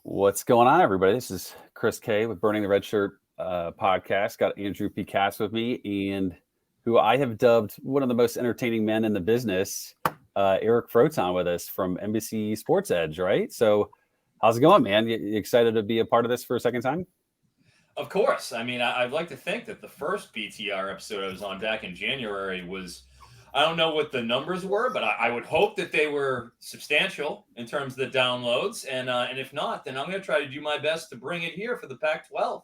What's going on, everybody? This is Chris K with Burning the Red Shirt podcast. Got Andrew P. Cass with me, and who I have dubbed one of the most entertaining men in the business, Eric Froton, with us from NBC Sports Edge, right? So, how's it going, man? You excited to be a part of this for a second time? Of course. I mean, I'd like to think that the first BTR episode I was on back in January was, I don't know what the numbers were, but I would hope that they were substantial in terms of the downloads. And if not, then I'm going to try to do my best to bring it here for the Pac-12,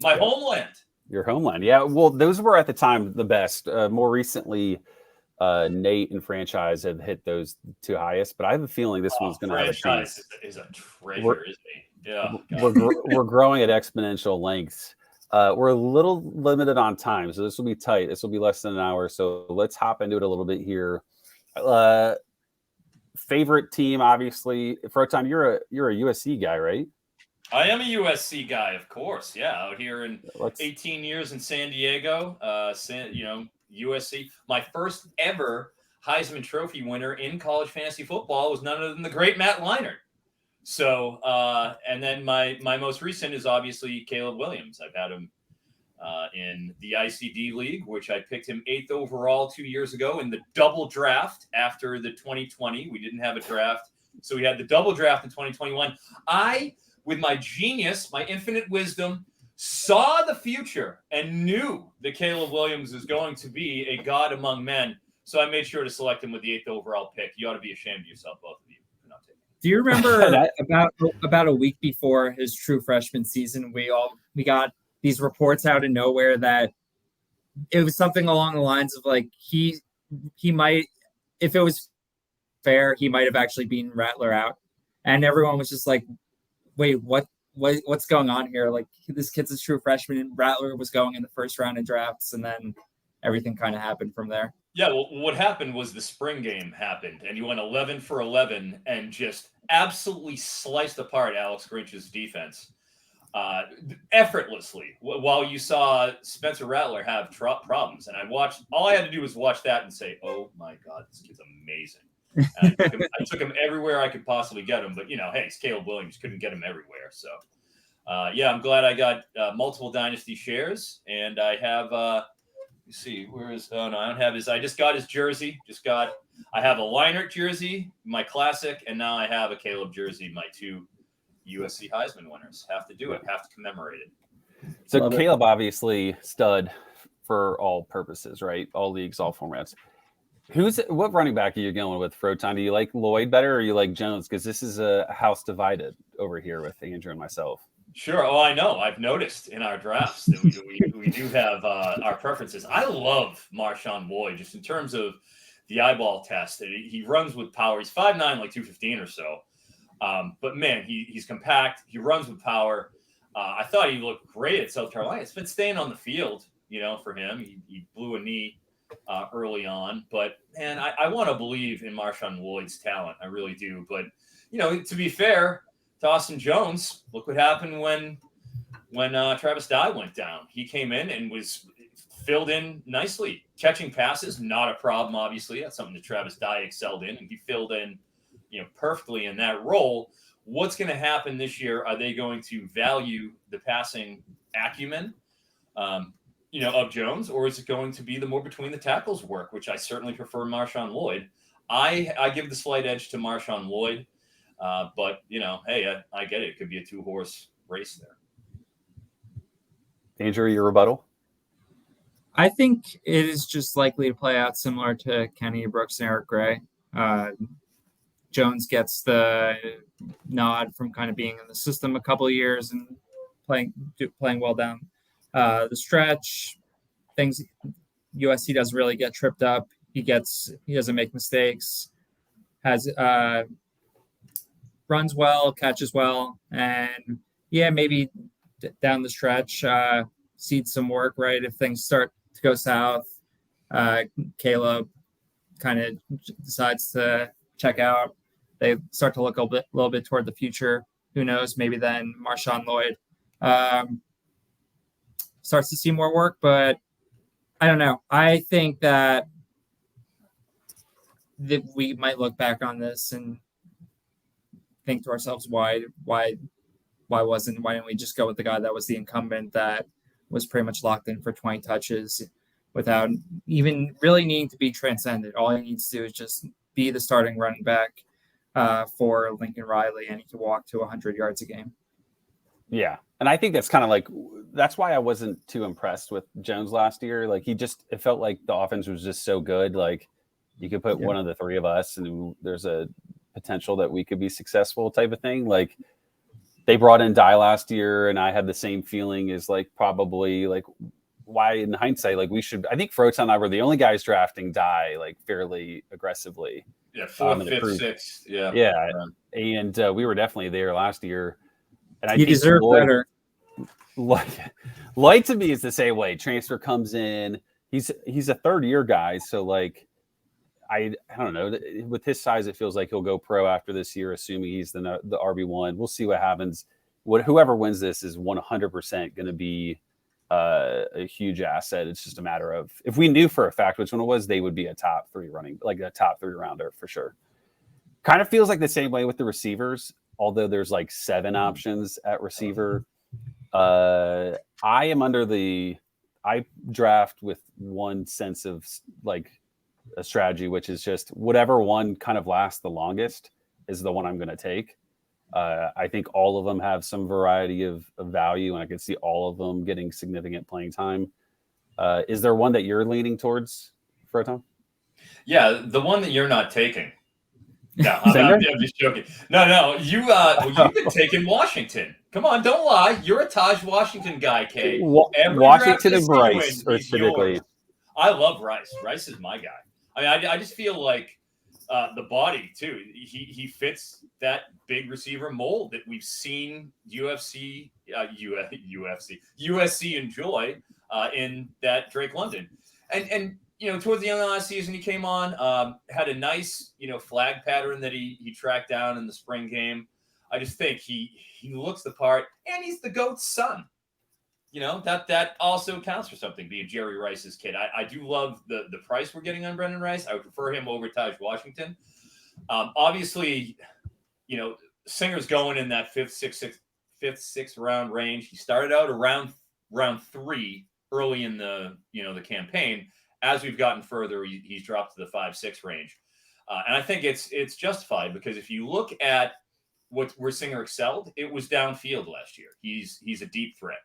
my Yeah, homeland. your homeland. Yeah, well, those were at the time the best. More recently, Nate and Franchise have hit those two highest, but I have a feeling this Oh, one's going to have a franchise chance. is a We're treasure, isn't he? Yeah, we're God. we're growing at exponential lengths. We're a little limited on time, so this will be tight. This will be less than an hour. So let's hop into it a little bit here. Uh, Favorite team, obviously, Froton. You're a USC guy, right? I am a USC guy, of course. Yeah, out here in Let's 18 years in San Diego, USC. My first ever Heisman Trophy winner in college fantasy football was none other than the great Matt Leinart. So, and then my most recent is obviously Caleb Williams. I've had him in the ICD League, which I picked him 8th overall 2 years ago in the double draft after the 2020. We didn't have a draft, so we had the double draft in 2021. I, with my genius, my infinite wisdom, saw the future and knew that Caleb Williams is going to be a god among men. So I made sure to select him with the 8th overall pick. You ought to be ashamed of yourself, both of you, for not taking him. Do you remember about a week before his true freshman season, we got these reports out of nowhere that it was something along the lines of like he might, if it was fair, he might have actually beaten Rattler out, and everyone was just like, wait, what's going on here? Like, this kid's a true freshman, and Rattler was going in the first round of drafts, and then everything kind of happened from there. Yeah, well, what happened was the spring game happened, and you went 11 for 11 and just absolutely sliced apart Alex Grinch's defense effortlessly, while you saw Spencer Rattler have problems. And all I had to do was watch that and say, oh my God, this kid's amazing. And I took him everywhere I could possibly get him, but hey, it's Caleb Williams, couldn't get him everywhere. So, yeah, I'm glad I got multiple Dynasty shares, and I have. Let's see, where is? Oh no, I don't have his. I just got his jersey. I have a Leinart jersey, my classic, and now I have a Caleb jersey, my two USC Heisman winners. Have to do it. Have to commemorate it. so Caleb, obviously stud for all purposes, right? All leagues, all formats. What running back are you going with, Froton? Do you like Lloyd better, or you like Jones? Because this is a house divided over here with Andrew and myself. Sure. Oh, I know. I've noticed in our drafts that we do have our preferences. I love Marshawn Lloyd just in terms of the eyeball test. He runs with power. He's 5'9", like 215 or so. But man, he's compact. He runs with power. I thought he looked great at South Carolina. It's been staying on the field, for him. He blew a knee early on. But man, I want to believe in Marshawn Lloyd's talent. I really do. But to be fair to Austin Jones, look what happened when Travis Dye went down. He came in and was filled in nicely. Catching passes, not a problem, obviously. That's something that Travis Dye excelled in, and he filled in, perfectly in that role. What's going to happen this year? Are they going to value the passing acumen, of Jones, or is it going to be the more between the tackles work, which I certainly prefer Marshawn Lloyd? I give the slight edge to Marshawn Lloyd. But hey, I get it. It could be a 2-horse race there. Andrew, your rebuttal? I think it is just likely to play out similar to Kenny Brooks and Eric Gray. Jones gets the nod from kind of being in the system a couple of years and playing well down the stretch. Things USC doesn't really get tripped up. He doesn't make mistakes. Has runs well, catches well, and yeah, maybe down the stretch, seeds some work, right? If things start to go south, Caleb kind of decides to check out. They start to look a little bit toward the future. Who knows? Maybe then Marshawn Lloyd starts to see more work, but I don't know. I think that we might look back on this and think to ourselves, why didn't we just go with the guy that was the incumbent that was pretty much locked in for 20 touches without even really needing to be transcended? All he needs to do is just be the starting running back for Lincoln Riley, and he can walk to 100 yards a game. Yeah. And I think that's kind of like, that's why I wasn't too impressed with Jones last year. Like it felt like the offense was just so good. Like you could put one of the three of us and there's a potential that we could be successful type of thing. Like they brought in Dye last year and I had the same feeling as like, probably like why in hindsight, like I think Froton and I were the only guys drafting Dye like fairly aggressively. Yeah. 4th, 5th, 6th. Yeah. Yeah. And we were definitely there last year. And I he think deserved better. Lloyd to me is the same way. Transfer comes in. He's a 3rd-year guy, so like I don't know. With his size, it feels like he'll go pro after this year, assuming he's the RB1. We'll see what happens. Whoever wins this is 100% going to be a huge asset. It's just a matter of, if we knew for a fact which one it was, they would be a top 3 rounder for sure. Kind of feels like the same way with the receivers. Although there's like 7 options at receiver, I draft with one sense of like a strategy, which is just whatever one kind of lasts the longest is the one I'm going to take. I think all of them have some variety of value, and I can see all of them getting significant playing time. Is there one that you're leaning towards, Froton? Yeah, the one that you're not taking. No, I'm just joking. No, you've been taking Washington. Come on, don't lie. You're a Taj Washington guy, Kay. Washington and Rice are typically. I love Rice. Rice is my guy. I mean, I just feel like the body too. He fits that big receiver mold that we've seen USC enjoy in that Drake London, and. Towards the end of last season, he came on, had a nice, flag pattern that he tracked down in the spring game. I just think he looks the part, and he's the GOAT's son. That also counts for something, being Jerry Rice's kid. I do love the price we're getting on Brendan Rice. I would prefer him over Taj Washington. Obviously, Singer's going in that fifth, sixth round range. He started out around round 3 early in the campaign. As we've gotten further, he's dropped to the 5-6 range. And I think it's justified, because if you look at where Singer excelled, it was downfield last year. He's a deep threat.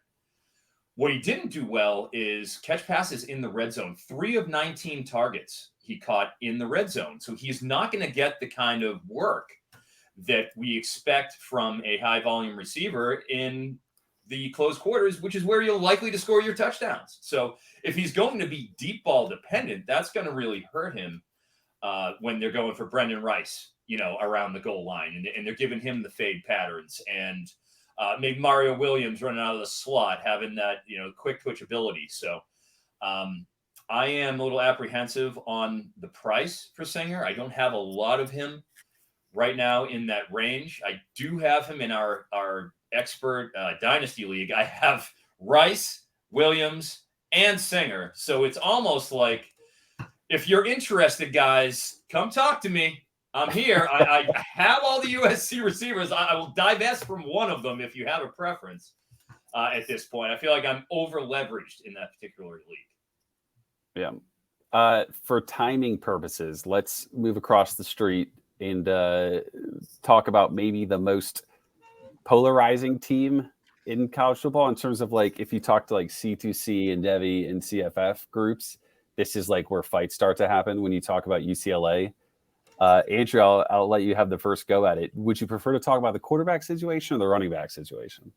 What he didn't do well is catch passes in the red zone. 3 of 19 targets he caught in the red zone. So he's not going to get the kind of work that we expect from a high volume receiver in the close quarters, which is where you're likely to score your touchdowns. So if he's going to be deep ball dependent, that's going to really hurt him when they're going for Brendan Rice, around the goal line, and they're giving him the fade patterns, and maybe Mario Williams running out of the slot, having that, quick twitch ability. So I am a little apprehensive on the price for Singer. I don't have a lot of him right now in that range. I do have him in our expert dynasty league. I have Rice, Williams, and Singer. So it's almost like, if you're interested, guys, come talk to me. I'm here. I have all the USC receivers. I will divest from one of them if you have a preference at this point. I feel like I'm over leveraged in that particular league. Yeah. For timing purposes, let's move across the street and talk about maybe the most polarizing team in college football, in terms of like, if you talk to like C2C and Devi and CFF groups, this is like where fights start to happen when you talk about UCLA. Andrew, I'll let you have the first go at it. Would you prefer to talk about the quarterback situation or the running back situation?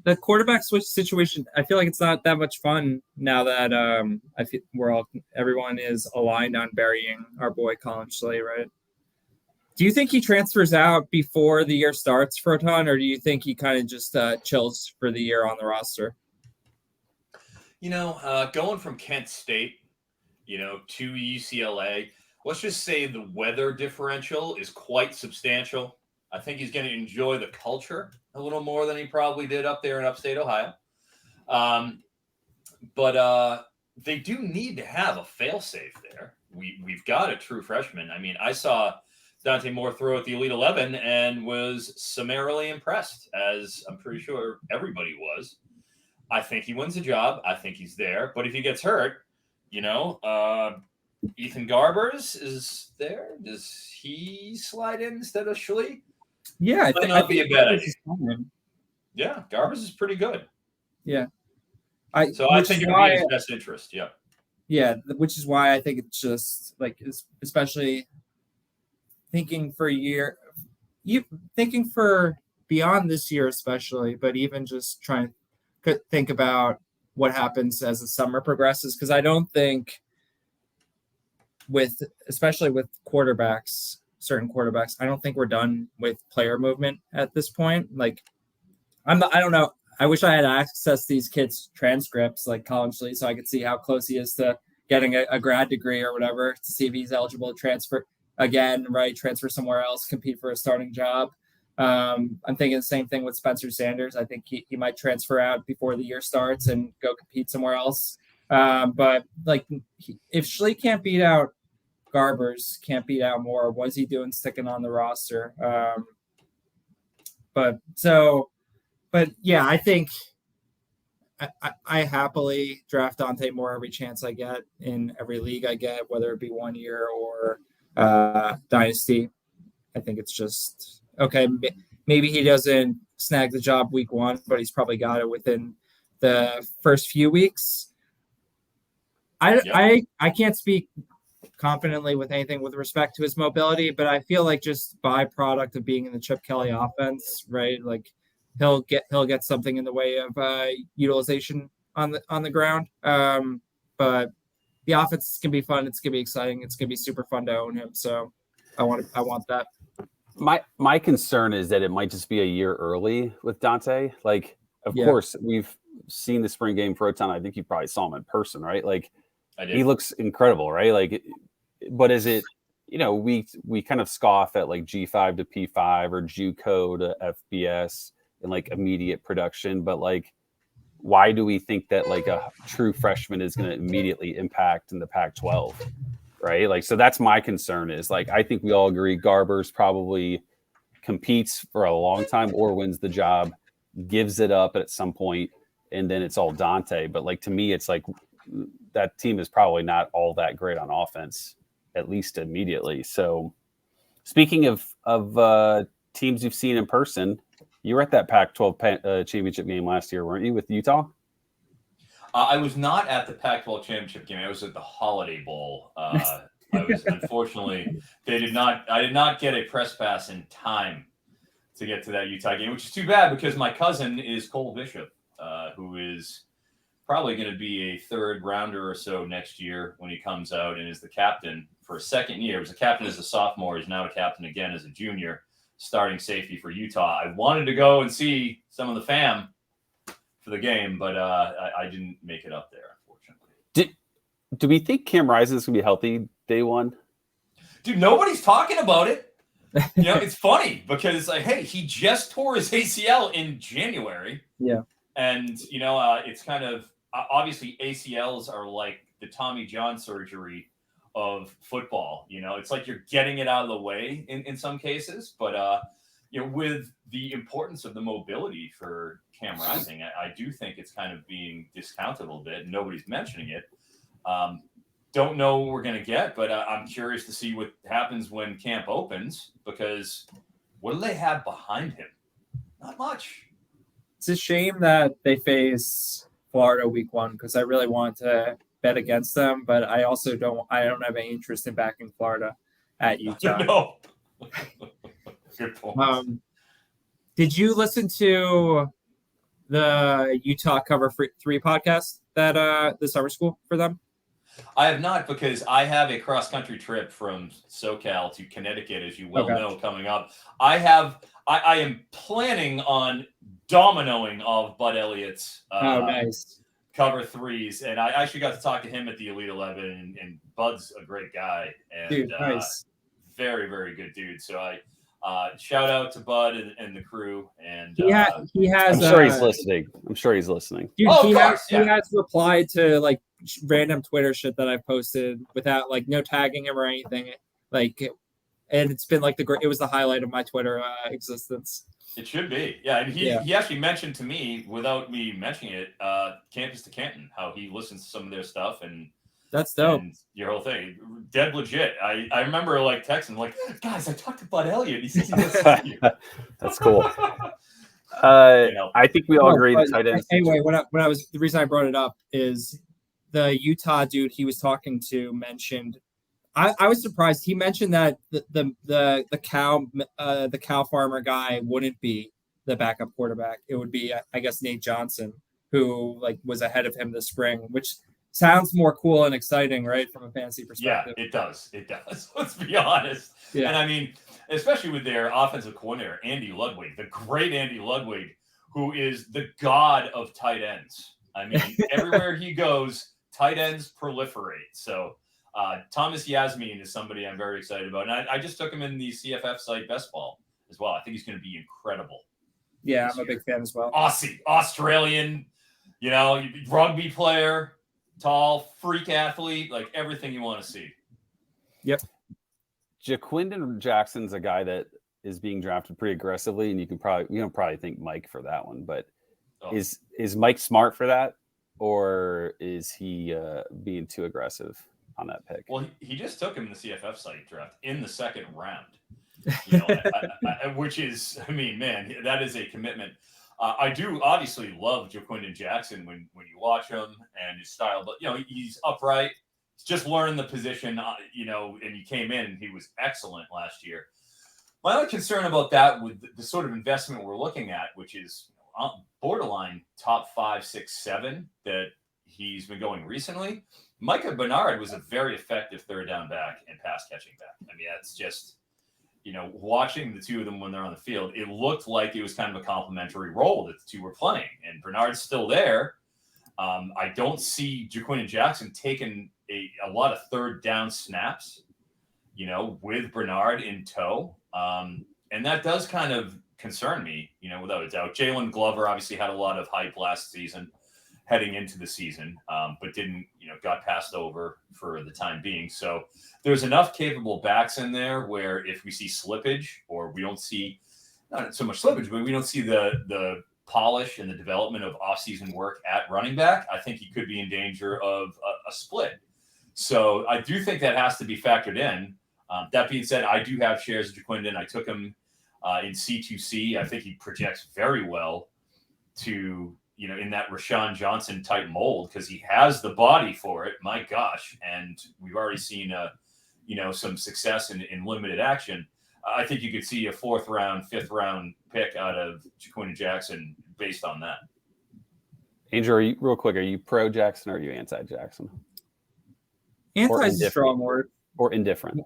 The quarterback switch situation, I feel like it's not that much fun now that I feel everyone is aligned on burying our boy Colin Schley, right? Do you think he transfers out before the year starts for a ton, or do you think he kind of just chills for the year on the roster? Going from Kent State, to UCLA, let's just say the weather differential is quite substantial. I think he's going to enjoy the culture a little more than he probably did up there in upstate Ohio. But they do need to have a fail-safe there. We've got a true freshman. I mean, I saw Dante Moore throw at the Elite 11 and was summarily impressed, as I'm pretty sure everybody was. I think he wins the job. I think he's there. But if he gets hurt, Ethan Garbers is there. Does he slide in instead of Schlee? Yeah, I think be a bad idea. Yeah, Garbers is pretty good. Yeah. I think it would be in his best interest. Yeah. Yeah, which is why I think it's just like, especially thinking for beyond this year, especially, but even just trying to think about what happens as the summer progresses. Because I don't think especially with certain quarterbacks, I don't think we're done with player movement at this point. Like, I don't know. I wish I had access to these kids' transcripts, like College Lee, so I could see how close he is to getting a grad degree or whatever, to see if he's eligible to transfer again, right? Transfer somewhere else, compete for a starting job. I'm thinking the same thing with Spencer Sanders. I think he might transfer out before the year starts and go compete somewhere else. But like, if Schlee can't beat out Garbers, can't beat out Moore, what's he doing sticking on the roster? But yeah, I think I happily draft Dante Moore every chance I get in every league I get, whether it be 1 year or Dynasty. I think it's just, okay, maybe he doesn't snag the job week 1, but he's probably got it within the first few weeks. I can't speak confidently with anything with respect to his mobility, but I feel like just byproduct of being in the Chip Kelly offense, right? Like, he'll get something in the way of utilization on the ground. But the offense is gonna be fun. It's gonna be exciting. It's gonna be super fun to own him. So I want that. My concern is that it might just be a year early with Dante. Like, of course, we've seen the spring game Froton. I think you probably saw him in person, right? Like, he looks incredible, right? Like, but is it, we kind of scoff at like G5 to P5 or JUCO to FBS and like immediate production, but like, why do we think that like a true freshman is going to immediately impact in the Pac-12, right? Like, so that's my concern is, like, I think we all agree Garbers probably competes for a long time or wins the job, gives it up at some point, and then it's all Dante. But like, to me, it's like that team is probably not all that great on offense, at least immediately. So speaking of teams you've seen in person, you were at that Pac-12 championship game last year, weren't you, with Utah? I was not at the Pac-12 championship game. I was at the Holiday Bowl. I was, unfortunately, I did not get a press pass in time to get to that Utah game, which is too bad because my cousin is Cole Bishop, who is probably going to be a third rounder or so next year when he comes out and is the captain for a second year. He was a captain as a sophomore. He's now a captain again as a junior, starting safety for Utah. I wanted to go and see some of the fam for the game, but I didn't make it up there, unfortunately. Do we think Cam Rising is going to be healthy day one? Dude, nobody's talking about it. It's funny because, hey, he just tore his ACL in January. Yeah. And, it's kind of, obviously ACLs are like the Tommy John surgery of football. It's like you're getting it out of the way in some cases, but with the importance of the mobility for Cam Rising, I do think it's kind of being discounted a little bit. Nobody's mentioning it. Don't know what we're going to get, but I'm curious to see what happens when camp opens, because what do they have behind him? Not much. It's a shame that they face Florida week 1, because I really want to bet against them, but I also don't have any interest in backing Florida at Utah. No. Good point. Did you listen to the Utah Cover 3 podcast that the summer school for them? I have not, because I have a cross-country trip from SoCal to Connecticut, as you well know, coming up. I am planning on dominoing of Bud Elliott's nice. Cover 3s, and I actually got to talk to him at the Elite 11, and Bud's a great guy, and dude, nice. Very, very good dude. So I shout out to Bud and the crew, and he has. I'm sure he's listening. Dude, he has replied to like random Twitter shit that I posted without like no tagging him or anything. Like, and it's been like it was the highlight of my Twitter existence. It should be. Yeah, and he actually mentioned to me, without me mentioning it, Campus to Canton, how he listens to some of their stuff, and that's dope. And your whole thing, dead legit. I remember like texting like, guys, I talked to Bud Elliott. He says he listens to you. That's cool. I think we all agree. Anyway, the reason I brought it up is the Utah dude he was talking to mentioned. I was surprised. He mentioned that the cow farmer guy wouldn't be the backup quarterback. It would be, I guess, Nate Johnson, who like was ahead of him this spring, which sounds more cool and exciting, right, from a fantasy perspective. Yeah, it does. Let's be honest. Yeah. And I mean, especially with their offensive coordinator, Andy Ludwig, the great Andy Ludwig, who is the god of tight ends. I mean, everywhere he goes, tight ends proliferate. So Thomas Yasmin is somebody I'm very excited about. And I just took him in the CFF site Best Ball as well. I think he's going to be incredible. Yeah, I'm a big fan as well. Aussie, Australian, rugby player, tall, freak athlete, like everything you want to see. Yep. Jaquindon Jackson's a guy that is being drafted pretty aggressively, and you don't probably think Mike for that one, but is Mike smart for that, or is he being too aggressive on that pick? Well, he just took him in the CFF site draft in the second round, which is, I mean, man, that is a commitment. I do obviously love Jaquindon Jackson when you watch him and his style, but he's upright. He's just learning the position, and he came in and he was excellent last year. My only concern about that with the sort of investment we're looking at, which is borderline top 5, 6, 7 that he's been going recently. Micah Bernard was a very effective third down back and pass catching back. I mean, that's just, watching the two of them when they're on the field, it looked like it was kind of a complementary role that the two were playing. And Bernard's still there. I don't see Jaquindon Jackson taking a lot of third down snaps, with Bernard in tow. And that does kind of concern me, without a doubt. Jalen Glover obviously had a lot of hype last season heading into the season, but didn't, got passed over for the time being. So there's enough capable backs in there where if we see slippage, or we don't see, not so much slippage, but we don't see the polish and the development of offseason work at running back, I think he could be in danger of a split. So I do think that has to be factored in. That being said, I do have shares of Jaquindon. I took him in C2C. I think he projects very well to, in that Rashawn Johnson type mold, because he has the body for it. My gosh. And we've already seen, some success in limited action. I think you could see a 4th round, 5th round pick out of Jaquindon Jackson based on that. Andrew, are you pro Jackson or are you anti Jackson? Anti is a strong word. Or indifferent?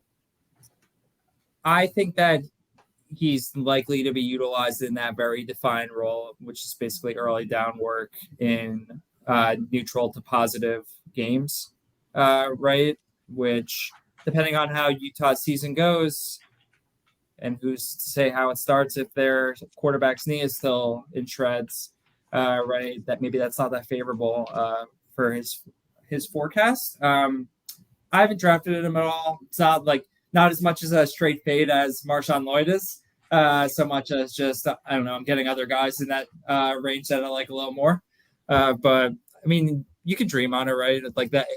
I think that he's likely to be utilized in that very defined role, which is basically early down work in neutral to positive games, right? Which, depending on how Utah's season goes, and who's to say how it starts if their quarterback's knee is still in shreds, right? That maybe that's not that favorable for his forecast. I haven't drafted him at all. It's not as much as a straight fade as Marshawn Lloyd is, so much as just, I don't know, I'm getting other guys in that range that I like a little more. But I mean, you can dream on it, right? Like that,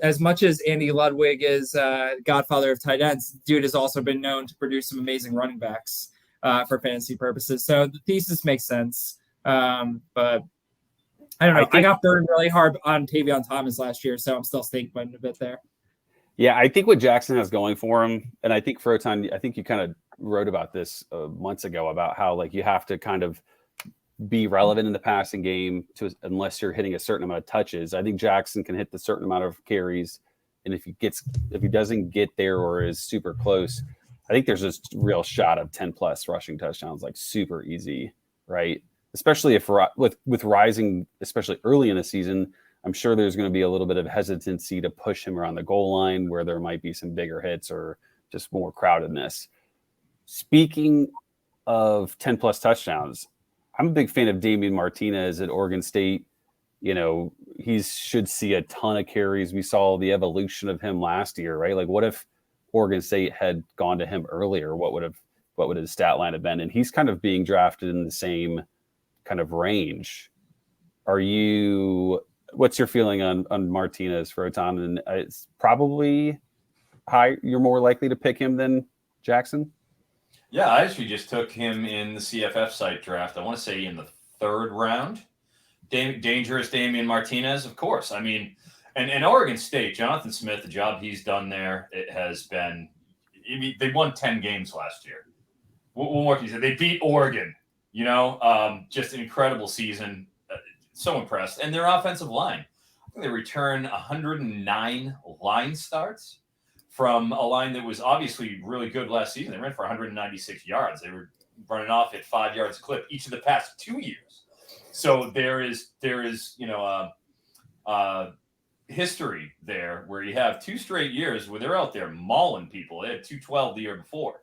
as much as Andy Ludwig is godfather of tight ends, dude has also been known to produce some amazing running backs for fantasy purposes. So the thesis makes sense. But I don't know. I got burned really hard on Tavion Thomas last year, so I'm still snake biting a bit there. Yeah, I think what Jackson has going for him, and I think Froton, I think you kind of wrote about this months ago about how you have to kind of be relevant in the passing game unless you're hitting a certain amount of touches. I think Jackson can hit the certain amount of carries, and if he doesn't get there or is super close, I think there's this real shot of 10 plus rushing touchdowns, super easy, right? Especially if with rising, especially early in the season. I'm sure there's going to be a little bit of hesitancy to push him around the goal line where there might be some bigger hits or just more crowdedness. Speaking of 10 plus touchdowns, I'm a big fan of Damian Martinez at Oregon State. He should see a ton of carries. We saw the evolution of him last year, right? What if Oregon State had gone to him earlier, what would his stat line have been? And he's kind of being drafted in the same kind of range. What's your feeling on Martinez, Froton? And it's probably high. You're more likely to pick him than Jackson? Yeah, I actually just took him in the CFF site draft. I want to say in the 3rd round. Dangerous Damian Martinez, of course. I mean, and Oregon State, Jonathan Smith, the job he's done there, it has been – they won 10 games last year. What more can you say? They beat Oregon, just an incredible season. So impressed. And their offensive line, I think they return 109 line starts from a line that was obviously really good last season. They ran for 196 yards. They were running off at 5 yards a clip each of the past 2 years. So there is history there where you have 2 straight years where they're out there mauling people. They had 212 the year before.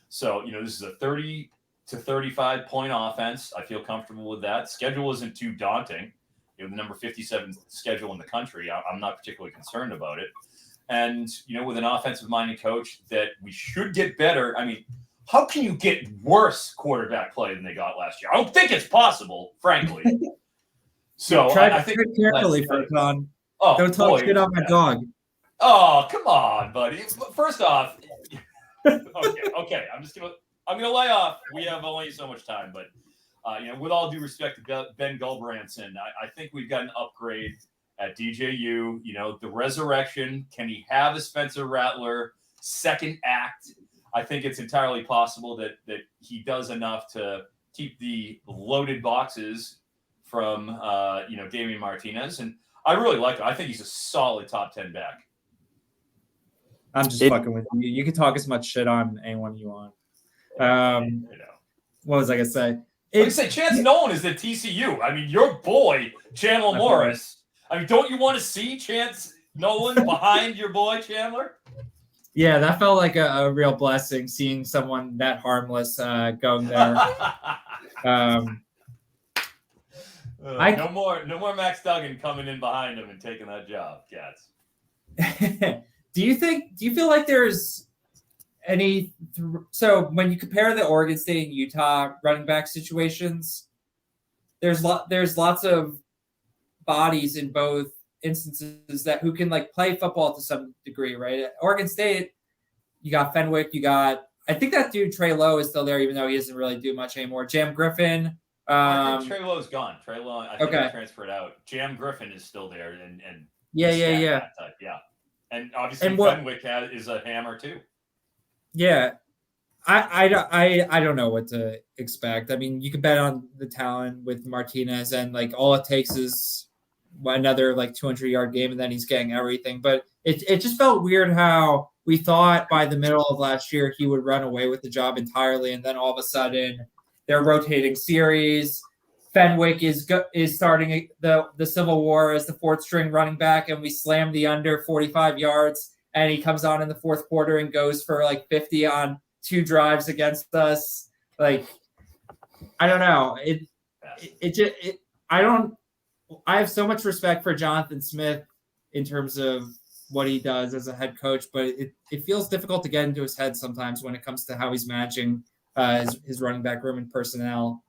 So, this is a 30 to 35 point offense. I feel comfortable with that. Schedule isn't too daunting. The number 57 schedule in the country, I'm not particularly concerned about it. And, with an offensive-minded coach that we should get better. I mean, how can you get worse quarterback play than they got last year? I don't think it's possible, frankly. So I think carefully, Froton. Don't talk shit on my dog. Oh, come on, buddy. First off, okay. I'm gonna lay off. We have only so much time, but with all due respect to Ben Gulbranson, I think we've got an upgrade at DJU. The resurrection. Can he have a Spencer Rattler second act? I think it's entirely possible that he does enough to keep the loaded boxes from Damian Martinez, and I really like it. I think he's a solid top 10 back. I'm just fucking with you. You can talk as much shit on anyone you want. What was I gonna say? Chance Nolan is at TCU. I mean, your boy Chandler Morris. I mean, don't you want to see Chance Nolan behind your boy Chandler? Yeah, that felt like a real blessing seeing someone that harmless going there. No more Max Duggan coming in behind him and taking that job, Cats. Do you feel like there's any so when you compare the Oregon State and Utah running back situations, there's lots of bodies in both instances that who can play football to some degree, right? At Oregon State, you got Fenwick, I think that dude Trey Lowe is still there, even though he doesn't really do much anymore. Jam Griffin. I think Trey Lowe's gone. Trey Lowe, I think he transferred out. Jam Griffin is still there, and yeah. And obviously Fenwick is a hammer too. Yeah, I don't know what to expect. I mean, you can bet on the talent with Martinez, and all it takes is another 200-yard game, and then he's getting everything. But it just felt weird how we thought by the middle of last year he would run away with the job entirely, and then all of a sudden they're rotating series. Fenwick is starting the Civil War as the 4th string running back, and we slam the under 45 yards, and he comes on in the 4th quarter and goes for 50 on 2 drives against us. I don't know. I have so much respect for Jonathan Smith in terms of what he does as a head coach, but it feels difficult to get into his head sometimes when it comes to how he's managing his running back room and personnel.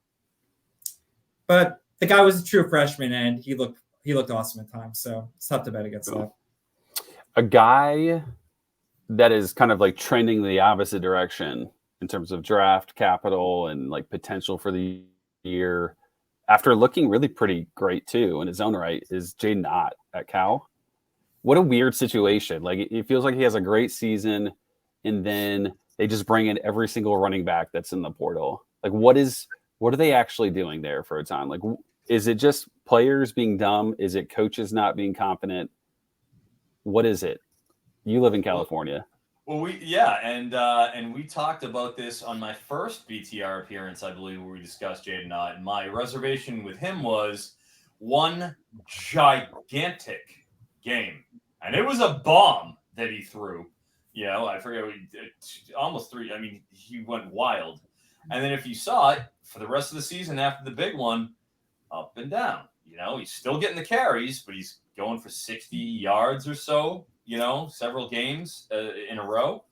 But the guy was a true freshman, and he looked awesome at times, so it's tough to bet against that. A guy that is kind of trending the opposite direction in terms of draft capital and potential for the year, after looking really pretty great too in his own right, is Jaden Ott at Cal. What a weird situation. It feels like he has a great season, and then they just bring in every single running back that's in the portal. What are they actually doing there for a time? Is it just players being dumb? Is it coaches not being competent? What is it? You live in California. Well, we talked about this on my first BTR appearance, I believe, where we discussed Jaden Ott. And my reservation with him was one gigantic game, and it was a bomb that he threw. I forget, almost 3. I mean, he went wild. And then if you saw it for the rest of the season after the big one, up and down. He's still getting the carries, but he's going for 60 yards or so. Several games in a row.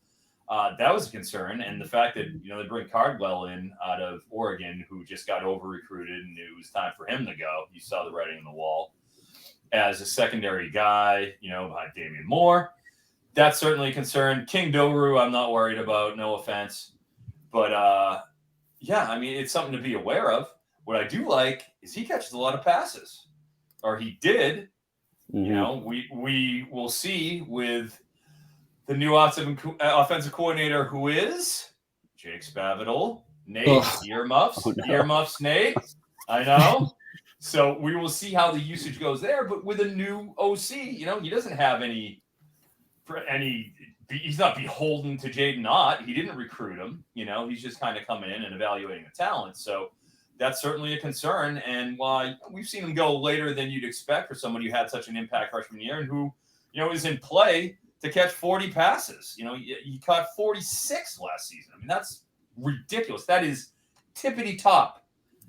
That was a concern. And the fact that, they bring Cardwell in out of Oregon, who just got over-recruited, and it was time for him to go. You saw the writing on the wall. As a secondary guy, behind Damian Moore, that's certainly a concern. King Doru, I'm not worried about, no offense. But, it's something to be aware of. What I do like is he catches a lot of passes. Or he did. Mm-hmm. We will see with the new offensive coordinator, who is Jake Spavital. Nate, earmuffs. Oh, no. Earmuffs, Nate. I know. So we will see how the usage goes there. But with a new OC, he doesn't have any. He's not beholden to Jaden Ott. He didn't recruit him. He's just kind of coming in and evaluating the talent. So that's certainly a concern. And while we've seen him go later than you'd expect for somebody who had such an impact freshman year and who, is in play to catch 40 passes. He caught 46 last season. I mean, that's ridiculous. That is tippity top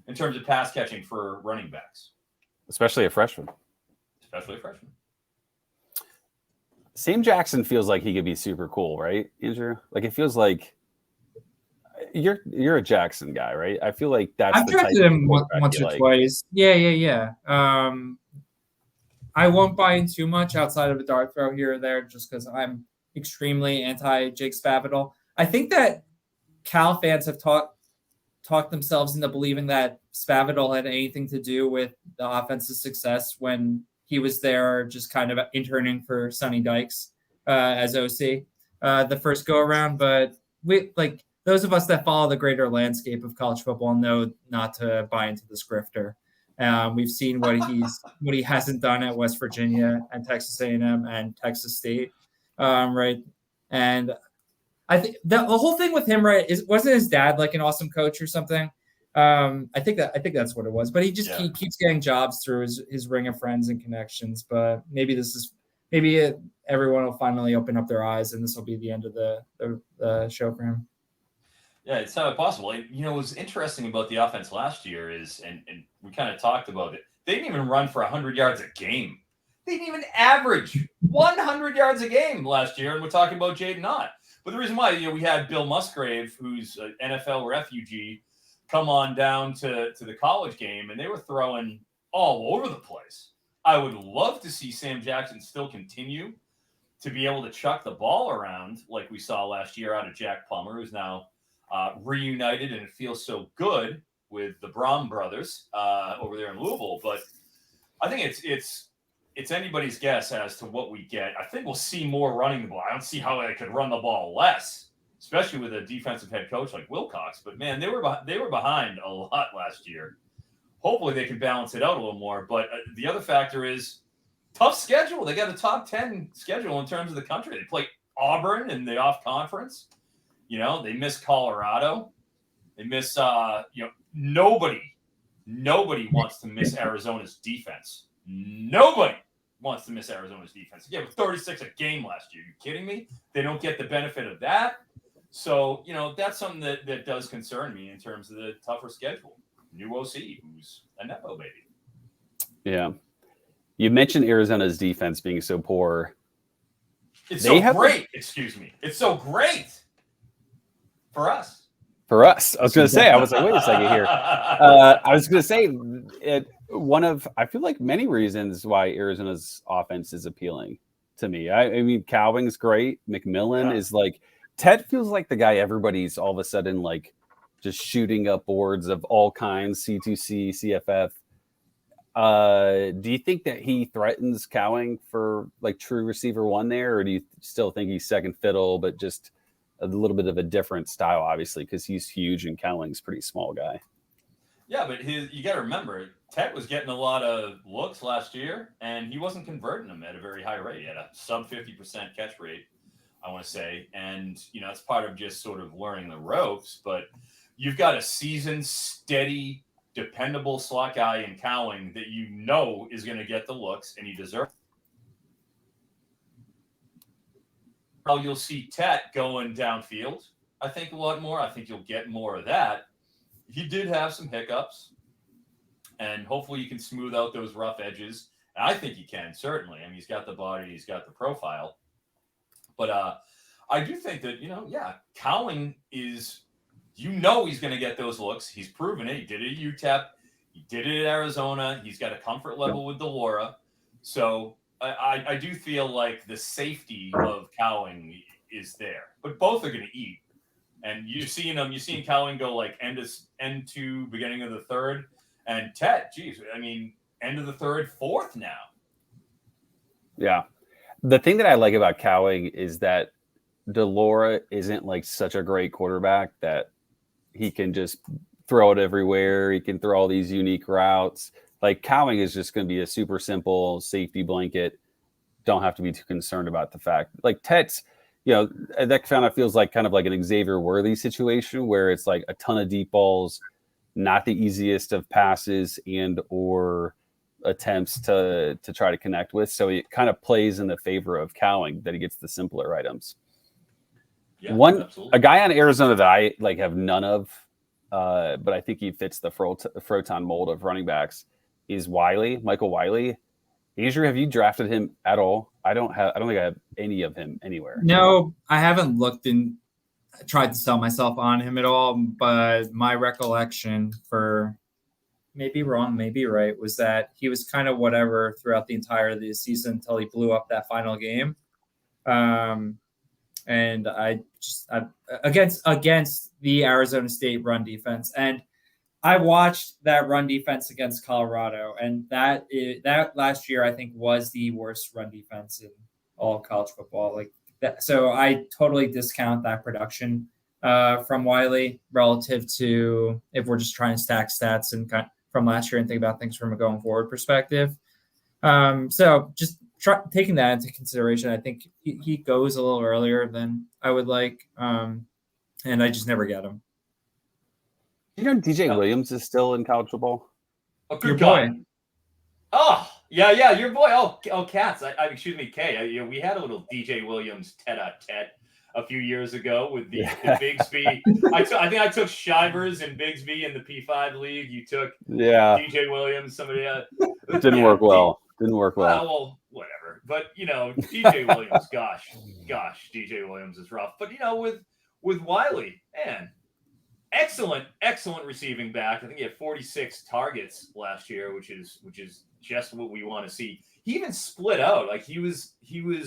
in terms of pass catching for running backs. Especially a freshman. Sam Jackson feels like he could be super cool, right, Andrew? Like, it feels like you're a Jackson guy, right? I feel like that's I've drafted him once or twice. Yeah. I won't buy in too much outside of a dart throw here or there, just because I'm extremely anti Jake Spavital. I think that Cal fans have talked themselves into believing that Spavital had anything to do with the offensive success when he was there, just kind of interning for Sonny Dykes as OC the first go around. But those of us that follow the greater landscape of college football know not to buy into this grifter. We've seen what he hasn't done at West Virginia and Texas A&M and Texas State, right? And I think the whole thing with him, right, wasn't his dad like an awesome coach or something? I think that's what it was. But he just keeps getting jobs through his ring of friends and connections. But maybe everyone will finally open up their eyes, and this will be the end of the show for him. Yeah, it's not possible. What was interesting about the offense last year is, and we kind of talked about it, they didn't even run for 100 yards a game. They didn't even average 100 yards a game last year, and we're talking about Jaden Ott. But the reason why, we had Bill Musgrave, who's an NFL refugee, come on down to the college game, and they were throwing all over the place. I would love to see Sam Jackson still continue to be able to chuck the ball around like we saw last year out of Jack Plummer, who's now reunited, and it feels so good with the Braun brothers over there in Louisville. But I think it's anybody's guess as to what we get. I think we'll see more running the ball. I don't see how they could run the ball less, especially with a defensive head coach like Wilcox. But man, they were behind a lot last year. Hopefully they can balance it out a little more. But the other factor is tough schedule. They got a top 10 schedule in terms of the country. They play Auburn in the off conference. They miss Colorado. They miss, nobody wants to miss Arizona's defense. Nobody wants to miss Arizona's defense. Yeah, with 36 a game last year. You kidding me? They don't get the benefit of that. So, that's something that does concern me in terms of the tougher schedule. New OC, who's a Nepo baby. Yeah. You mentioned Arizona's defense being so poor. It's so great. Excuse me. It's so great. For us. I was going to say, I was like, wait a second here. I was going to say, I feel like many reasons why Arizona's offense is appealing to me. I mean, Cowing's great. McMillan is like, Ted feels like the guy everybody's all of a sudden like just shooting up boards of all kinds, C2C, CFF. Do you think that he threatens Cowing for like true receiver one there? Or do you still think he's second fiddle, but just a little bit of a different style, obviously, because he's huge and Cowling's pretty small guy. Yeah, but you got to remember, Tet was getting a lot of looks last year, and he wasn't converting them at a very high rate. He had a sub 50% catch rate, I want to say. And, it's part of just sort of learning the ropes. But you've got a seasoned, steady, dependable slot guy in Cowling that is going to get the looks, and he deserves. You'll see Tet going downfield, I think, a lot more. I think you'll get more of that. He did have some hiccups, and hopefully you can smooth out those rough edges. And I think he can, certainly. I mean, he's got the body, he's got the profile. But I do think that, Cowling is, he's going to get those looks. He's proven it. He did it at UTEP. He did it at Arizona. He's got a comfort level with Delora. So I do feel like the safety of Cowling is there. But both are going to eat. And you've seen Cowling go like end to beginning of the third. And Ted, end of the third, fourth now. Yeah. The thing that I like about Cowling is that Delora isn't like such a great quarterback that he can just throw it everywhere. He can throw all these unique routes. Like Cowling is just going to be a super simple safety blanket. Don't have to be too concerned about the fact. Like Tet's, that kind of feels like kind of like an Xavier Worthy situation where it's like a ton of deep balls, not the easiest of passes and or attempts to try to connect with. So it kind of plays in the favor of Cowling that he gets the simpler items. Yeah, a guy on Arizona that I like have none of, but I think he fits the Froton mold of running backs is Michael Wiley. Andrew, have you drafted him at all? I don't think I have any of him anywhere. No, I haven't looked and tried to sell myself on him at all, but my recollection, for maybe wrong, maybe right, was that he was kind of whatever throughout the entire of the season until he blew up that final game. And I against the Arizona State run defense, and I watched that run defense against Colorado, and that last year I think was the worst run defense in all of college football. Like that, so I totally discount that production from Wiley relative to if we're just trying to stack stats and from last year and think about things from a going forward perspective. So just taking that into consideration, I think he goes a little earlier than I would like, and I just never get him. DJ Williams is still in college football? Oh, good guy. Oh, yeah, your boy. Oh, Cats. Excuse me, Kay. We had a little DJ Williams tete-a-tete a few years ago with the Bigsby. I think I took Shivers and Bigsby in the P5 league. You took DJ Williams. Somebody didn't work well. Didn't work well. Well, whatever. But DJ Williams. Gosh, DJ Williams is rough. But with Wiley, man. Excellent receiving back. I think he had 46 targets last year, which is just what we want to see. He even split out. Like he was,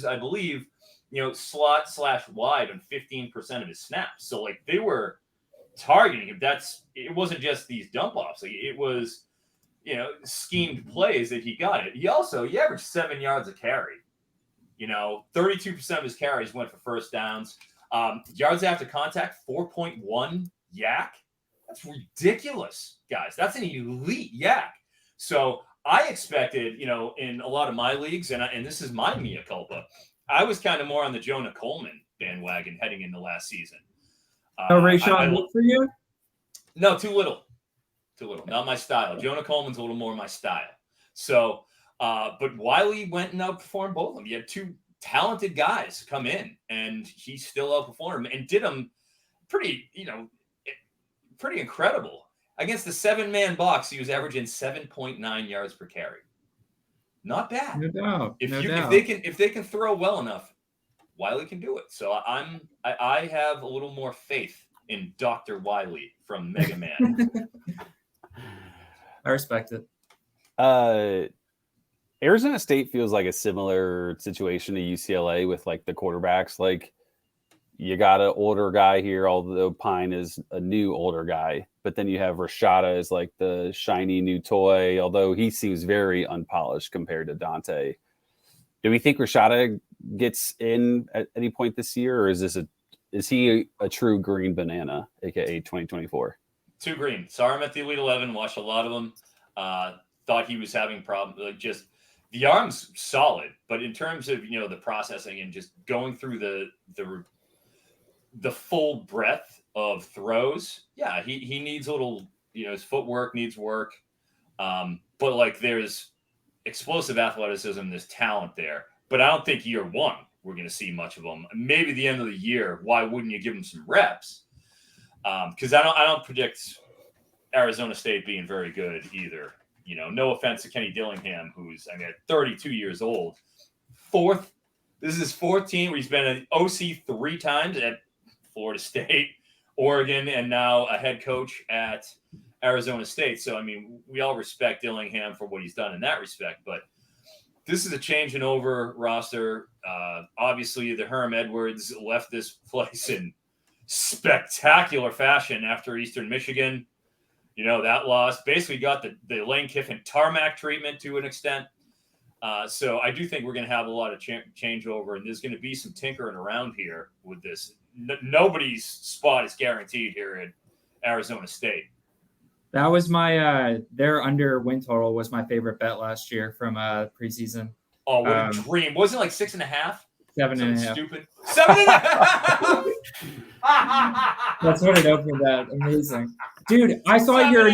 I believe, slot / wide on 15% of his snaps. So like they were targeting him. It wasn't just these dump offs. Like it was, schemed plays that he got it. He averaged 7 yards a carry. 32% of his carries went for first downs. Yards after contact, 4.1. Yak. That's ridiculous, guys. That's an elite yak. So I expected, in a lot of my leagues, and this is my mea culpa, I was kind of more on the Jonah Coleman bandwagon heading into last season. Rayshon for you? No, too little. Not my style. Jonah Coleman's a little more my style. So, but Wiley went and outperformed both of them. You had two talented guys come in, and he still outperformed them and did them pretty incredible. Against the 7-man box, he was averaging 7.9 yards per carry. Not bad. No doubt. If they can throw well enough, Wiley can do it. So I have a little more faith in Dr. Wiley from Mega Man. I respect it. Arizona State feels like a similar situation to UCLA with like the quarterbacks. Like you got an older guy here, although Pine is a new older guy. But then you have Rashada as like the shiny new toy, although he seems very unpolished compared to Dante. Do we think Rashada gets in at any point this year, or is he a true green banana, aka 2024? Too green. Saw him at the Elite 11. Watched a lot of them. Thought he was having problems. Like just the arm's solid, but in terms of the processing and just going through the full breadth of throws, yeah, he needs a little, his footwork needs work. But like there's explosive athleticism, there's talent there. But I don't think year one we're going to see much of him. Maybe the end of the year, why wouldn't you give him some reps? Because I don't predict Arizona State being very good either. No offense to Kenny Dillingham, who's at 32 years old, fourth This is his 14th, where he's been an OC 3 times at Florida State, Oregon, and now a head coach at Arizona State. So, I mean, we all respect Dillingham for what he's done in that respect, but this is a change in over roster. Obviously, the Herm Edwards left this place in spectacular fashion after Eastern Michigan. That loss basically got the Lane Kiffin tarmac treatment to an extent. So I do think we're going to have a lot of changeover, and there's going to be some tinkering around here with this. Nobody's spot is guaranteed here at Arizona State. That was my their under win total was my favorite bet last year from preseason. Oh, what a dream! Wasn't it like 6.5? 7.5. Stupid. 7.5. That's what it opened at. Amazing, dude. I saw your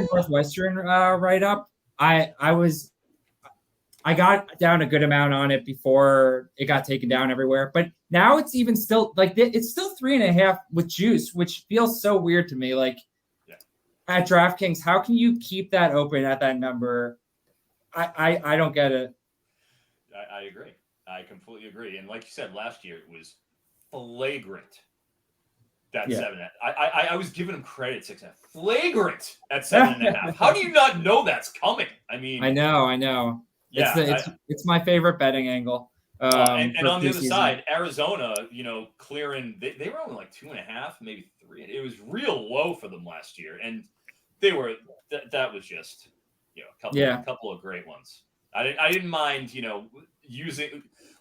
Northwestern write up. I got down a good amount on it before it got taken down everywhere, but now it's even still like it's still 3.5 with juice, which feels so weird to me. Like at DraftKings, how can you keep that open at that number? I don't get it. I agree. I completely agree. And like you said, last year it was flagrant. That 7. I was giving him credit 6.5. Flagrant at 7.5. How do you not know that's coming? I mean, I know. Yeah, it's my favorite betting angle. And on the other side, Arizona, clearing they were only like 2.5, maybe 3. It was real low for them last year, and they were that was just a couple of great ones. I didn't mind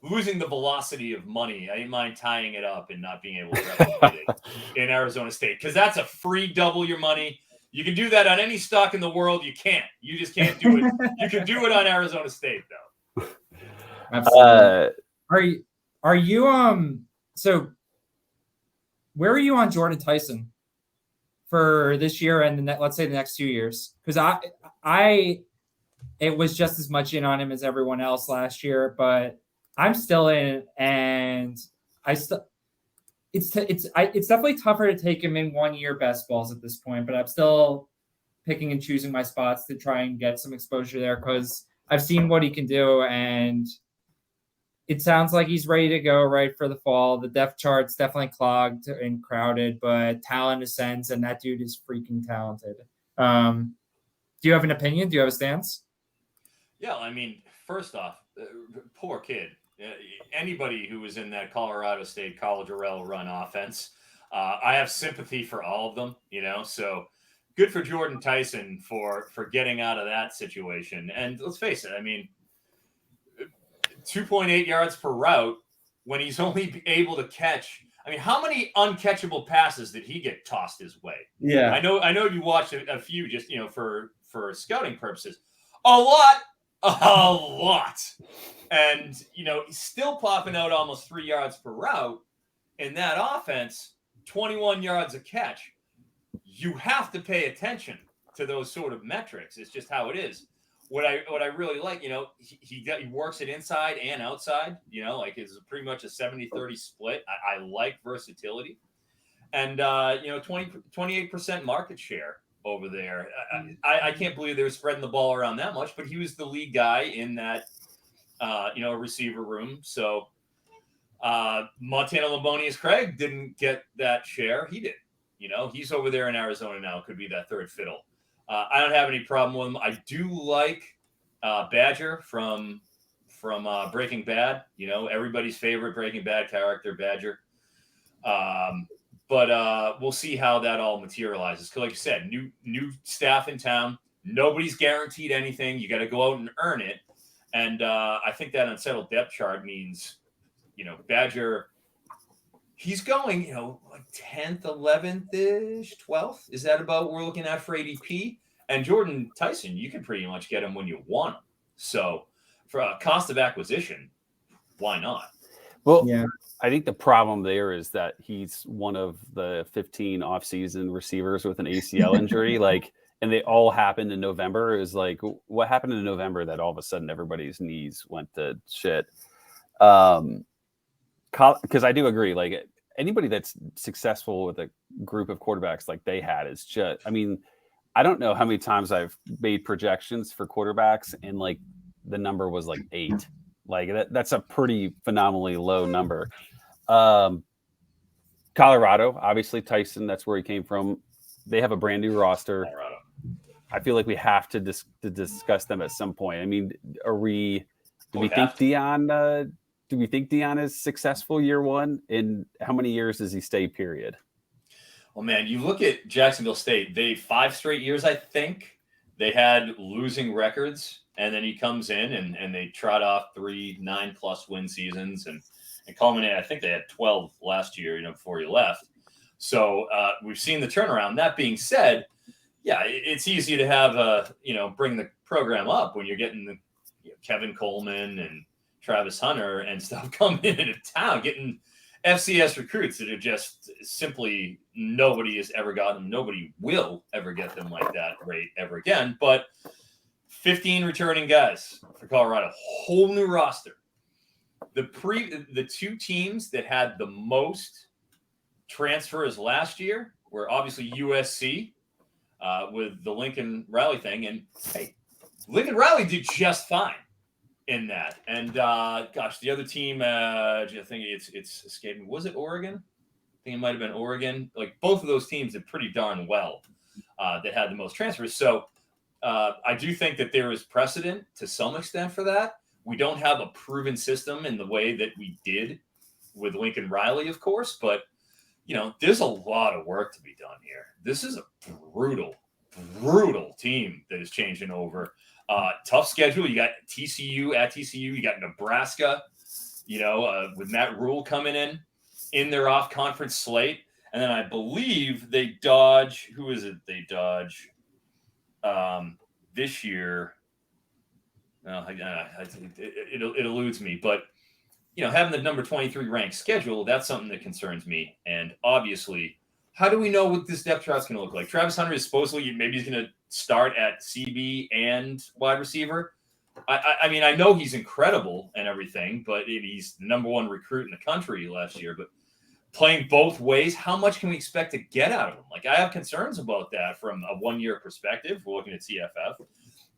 losing the velocity of money. I didn't mind tying it up and not being able to replicate it in Arizona State, because that's a free double your money. You can do that on any stock in the world. You can't. You just can't do it. You can do it on Arizona State, though. Absolutely. Are you so where are you on Jordan Tyson for this year and let's say the next 2 years? Because it was just as much in on him as everyone else last year, but I'm still in, and it's definitely tougher to take him in 1 year best balls at this point, but I'm still picking and choosing my spots to try and get some exposure there, because I've seen what he can do, and it sounds like he's ready to go right for the fall. The depth chart's definitely clogged and crowded, but talent ascends, and that dude is freaking talented. Do you have an opinion? Do you have a stance? Yeah, I mean, first off, poor kid. Anybody who was in that Colorado State college run offense, I have sympathy for all of them, so good for Jordan Tyson for getting out of that situation. And let's face it, I mean, 2.8 yards per route when he's only able to catch. I mean, how many uncatchable passes did he get tossed his way? Yeah, I know you watched a few just for scouting purposes. A lot. And, he's still popping out almost 3 yards per route in that offense, 21 yards a catch. You have to pay attention to those sort of metrics. It's just how it is. What I really like, he works it inside and outside, like it's pretty much a 70-30 split. I like versatility. And, 28% market share over there. I can't believe they were spreading the ball around that much, but he was the lead guy in that, receiver room. So Montana Labonius Craig didn't get that share. He did. He's over there in Arizona now. Could be that third fiddle. I don't have any problem with him. I do like Badger from Breaking Bad. Everybody's favorite Breaking Bad character, Badger. But we'll see how that all materializes. Because like you said, new staff in town. Nobody's guaranteed anything. You got to go out and earn it. And I think that unsettled depth chart means, Badger, he's going, like 10th, 11th-ish, 12th. Is that about what we're looking at for ADP? And Jordan Tyson, you can pretty much get him when you want him. So for a cost of acquisition, why not? Well, yeah. I think the problem there is that he's one of the 15 offseason receivers with an ACL injury. And they all happened in November. It was like, what happened in November that all of a sudden everybody's knees went to shit? Because I do agree, like anybody that's successful with a group of quarterbacks like they had is just, I mean, I don't know how many times I've made projections for quarterbacks and like the number was like 8. Like that's a pretty phenomenally low number. Colorado, obviously Tyson, that's where he came from. They have a brand new roster. Colorado. I feel like we have to discuss them at some point. I mean, do we think Dion is successful year one? And how many years does he stay, period? Well, man, you look at Jacksonville State, 5 straight years, I think, they had losing records. And then he comes in and they trot off 3 9+ win seasons and culminate. I think they had 12 last year, before he left. So we've seen the turnaround. That being said, yeah, it's easy to have bring the program up when you're getting the Kevin Coleman and Travis Hunter and stuff coming into town, getting FCS recruits that are just simply nobody has ever gotten them. Nobody will ever get them like that rate ever again. But 15 returning guys for Colorado, whole new roster. The 2 teams that had the most transfers last year were obviously USC with the Lincoln Riley thing. And hey, Lincoln Riley did just fine in that. And the other team, I think it's escaping. Was it Oregon? I think it might have been Oregon. Like both of those teams did pretty darn well that had the most transfers. So I do think that there is precedent to some extent for that. We don't have a proven system in the way that we did with Lincoln Riley, of course, but there's a lot of work to be done here. This is a brutal team that is changing over. Tough schedule. You got TCU at TCU. You got Nebraska, with Matt Rule coming in their off-conference slate. And then I believe they dodge – who is it they dodge this year? It eludes me. But, having the number 23 ranked schedule, that's something that concerns me. And obviously, how do we know what this depth chart's going to look like? Travis Hunter is supposedly – maybe he's going to start at CB and wide receiver. I mean, I know he's incredible and everything, but he's the number 1 recruit in the country last year. But playing both ways, how much can we expect to get out of him? Like, I have concerns about that from a 1-year perspective. We're looking at CFF.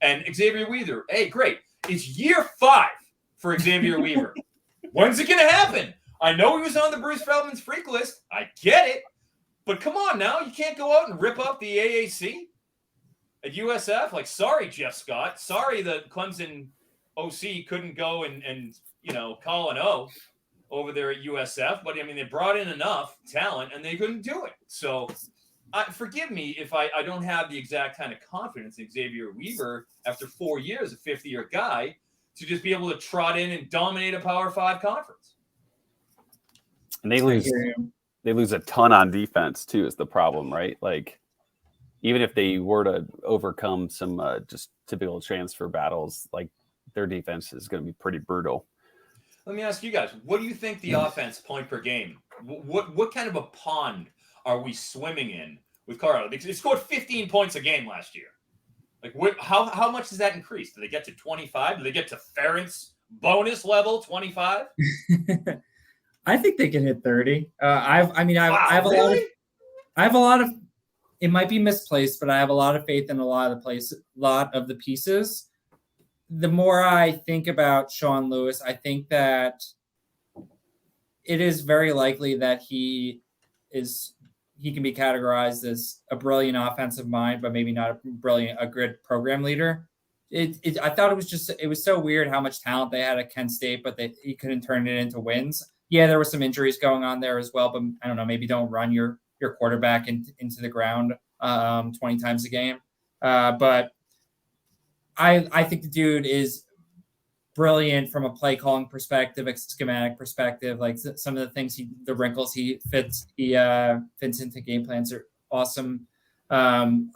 And Xavier Weaver, hey, great. It's year 5 for Xavier Weaver. When's it going to happen? I know he was on the Bruce Feldman's freak list. I get it. But come on now. You can't go out and rip up the AAC at USF. Like, sorry, Jeff Scott. Sorry the Clemson OC couldn't go and call an O over there at USF. But, I mean, they brought in enough talent, and they couldn't do it. So, forgive me if I don't have the exact kind of confidence in Xavier Weaver after 4 years, a 50-year guy, to just be able to trot in and dominate a Power 5 conference. And they lose a ton on defense, too, is the problem, right? Like, even if they were to overcome some just typical transfer battles, like their defense is going to be pretty brutal. Let me ask you guys, what do you think the offense point per game? What kind of a pond are we swimming in with Colorado? They scored 15 points a game last year. Like, how much does that increase? Do they get to 25? Do they get to Ferentz bonus level 25? I think they can hit 30. I have a lot of. It might be misplaced, but I have a lot of faith in a lot of the pieces. The more I think about Sean Lewis, I think that it is very likely that he can be categorized as a brilliant offensive mind, but maybe not a good program leader. I thought it was so weird how much talent they had at Kent State, but he couldn't turn it into wins. Yeah, there were some injuries going on there as well, but I don't know, maybe don't run your quarterback into the ground 20 times a game. But I think the dude is brilliant from a play calling perspective, a schematic perspective. Like some of the things the wrinkles he fits into game plans are awesome. I'm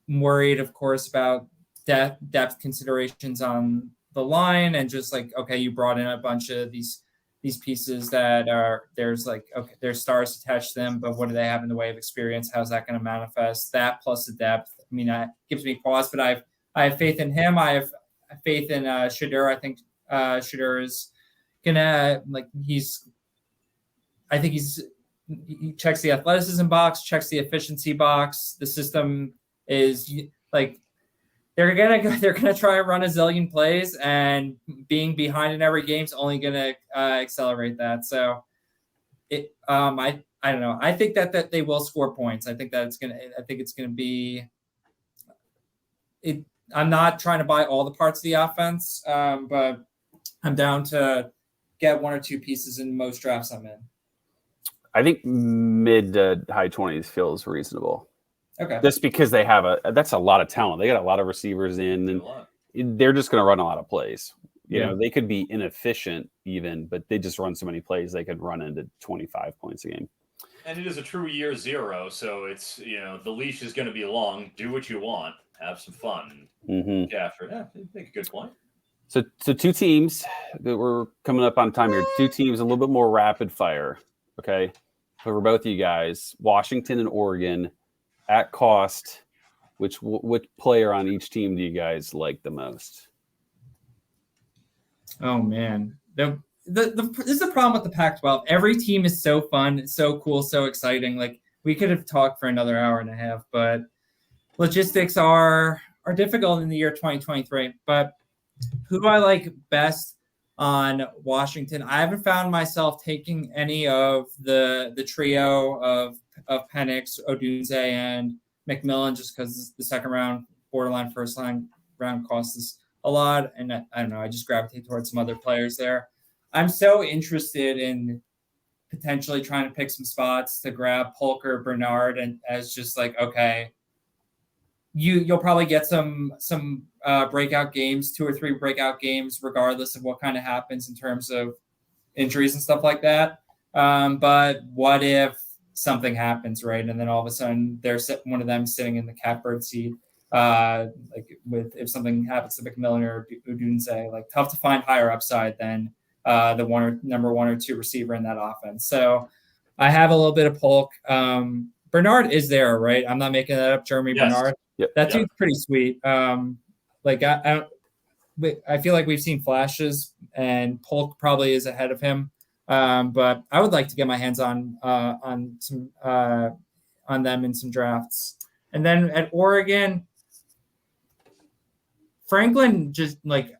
worried, of course, about depth considerations on the line and just like, okay, you brought in a bunch of these pieces that there's stars attached to them, but what do they have in the way of experience? How's that going to manifest? That plus the depth. I mean, that gives me pause, but I have faith in him. I have faith in Shadur. I think Shadur is gonna he checks the athleticism box, checks the efficiency box. The system is like they're gonna try to run a zillion plays, and being behind in every game is only gonna accelerate that. So I don't know. I think that they will score points. I think it's gonna be it. I'm not trying to buy all the parts of the offense, but I'm down to get one or two pieces in most drafts I'm in. I think mid to high 20s feels reasonable. Okay. Just because that's a lot of talent. They got a lot of receivers in, and they're just going to run a lot of plays. You know, they could be inefficient even, but they just run so many plays they could run into 25 points a game. And it is a true year zero, so it's, the leash is going to be long. Do what you want, have some fun. After you make a good point. So two teams that we're coming up on time here. Two teams a little bit more rapid fire. Okay, for both of you guys, Washington and Oregon. At cost, which player on each team do you guys like the most? Oh man, this is the problem with the Pac-12. Every team is so fun, so cool, so exciting. Like, we could have talked for another hour and a half, but logistics are difficult in the year 2023. But who do I like best on Washington? I haven't found myself taking any of the trio of Penix, Odunze, and McMillan, just because the second round, borderline first round costs us a lot. And I don't know, I just gravitate towards some other players there. I'm so interested in potentially trying to pick some spots to grab Polk or Bernard, and as just like, okay, you'll probably get some breakout games, 2 or 3 breakout games, regardless of what kind of happens in terms of injuries and stuff like that. But what if something happens, right? And then all of a sudden there's one of them sitting in the catbird seat, if something happens to McMillan or Odunze, like, tough to find higher upside than the number 1 or 2 receiver in that offense. So I have a little bit of Polk. Bernard is there, right? I'm not making that up. Jeremy Bernard. Yep. That dude's pretty sweet. I feel like we've seen flashes, and Polk probably is ahead of him. But I would like to get my hands on them in some drafts. And then at Oregon, Franklin, just like,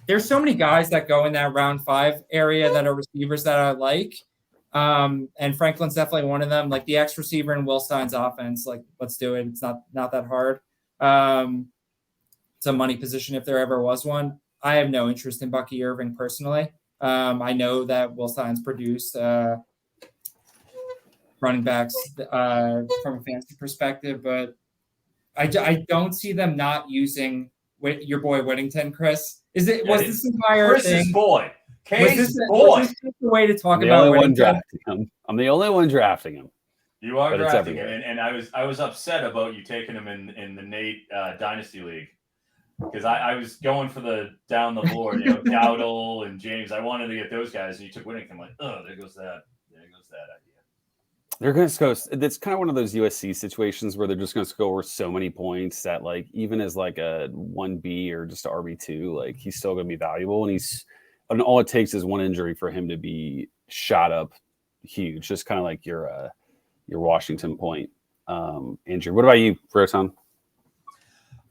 there's so many guys that go in that round 5 area that are receivers that I like. And Franklin's definitely one of them. Like, the X receiver in Will Stein's offense, like, let's do it. It's not that hard. It's a money position if there ever was one. I have no interest in Bucky Irving personally. I know that Will Stein's produced running backs from a fantasy perspective, but I don't see them not using your boy Whittington, Chris. Was this entire Chris's thing? Boy. Was this the way to talk about Whittington? I'm the only one drafting him. You are drafting him, and I was upset about you taking him in the Nate Dynasty League, because I was going for the down the board, Dowdle and James. I wanted to get those guys, and you took Whittington. I'm like, oh, there goes that idea. They're going to go. It's kind of one of those USC situations where they're just going to score so many points that, like, even as like a 1B or just a RB2, like, he's still going to be valuable, and all it takes is one injury for him to be shot up huge. Just kind of like your Washington point. Andrew, what about you, Froton?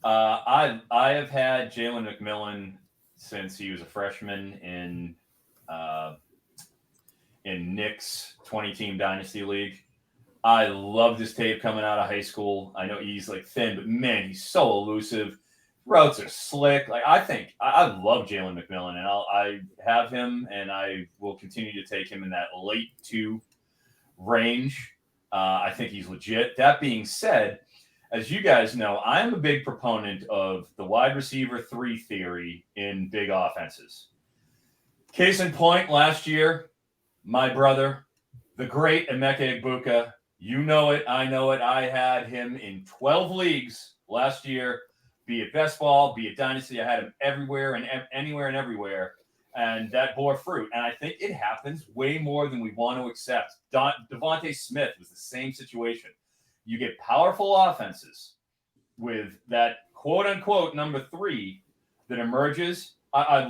I have had Jalen McMillan since he was a freshman in Nick's 20-team Dynasty League. I loved his tape coming out of high school. I know he's like thin, but man, he's so elusive. Routes are slick. Like, I love Jalen McMillan, and I have him, and I will continue to take him in that late 2 range. I think he's legit. That being said, as you guys know, I'm a big proponent of the wide receiver 3 theory in big offenses. Case in point, last year, my brother, the great Emeka Egbuka, you know it, I know it. I had him in 12 leagues last year, be it best ball, be it dynasty. I had him everywhere and anywhere and everywhere, and that bore fruit. And I think it happens way more than we want to accept. Devontae Smith was the same situation. You get powerful offenses with that quote-unquote number 3 that emerges. I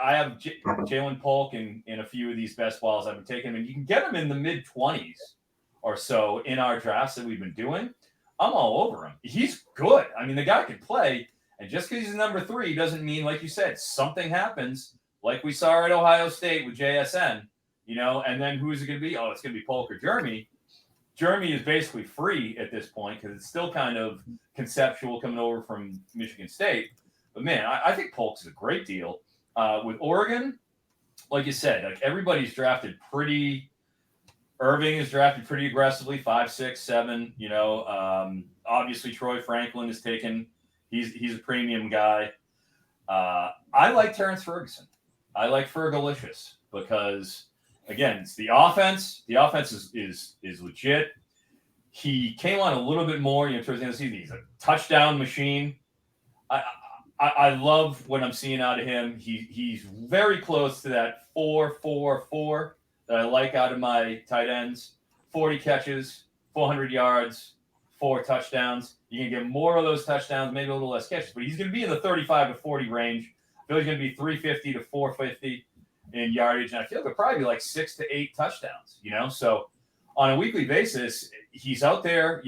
have Jalen Polk in a few of these best balls I've been taking, and you can get him in the mid-20s or so in our drafts that we've been doing. I'm all over him. He's good. I mean, the guy can play, And just because he's number 3 doesn't mean, like you said, something happens, like we saw at Ohio State with JSN, and then who is it going to be? Oh, it's going to be Polk or Jeremy. Jeremy is basically free at this point because it's still kind of conceptual coming over from Michigan State. But, man, I think Polk's a great deal. With Oregon, like you said, like everybody's drafted pretty – Irving is drafted pretty aggressively, 5, 6, 7. Obviously Troy Franklin is taken – he's a premium guy. I like Terrence Ferguson. I like Fergalicious because – again, it's the offense. The offense is legit. He came on a little bit more, towards the end of the season. He's a touchdown machine. I love what I'm seeing out of him. He's very close to that 4-4-4 that I like out of my tight ends. 40 catches, 400 yards, 4 touchdowns. You can get more of those touchdowns, maybe a little less catches, but he's going to be in the 35 to 40 range. I feel he's going to be 350 to 450. In yardage, and I feel they'll probably be like 6 to 8 touchdowns, So on a weekly basis, he's out there,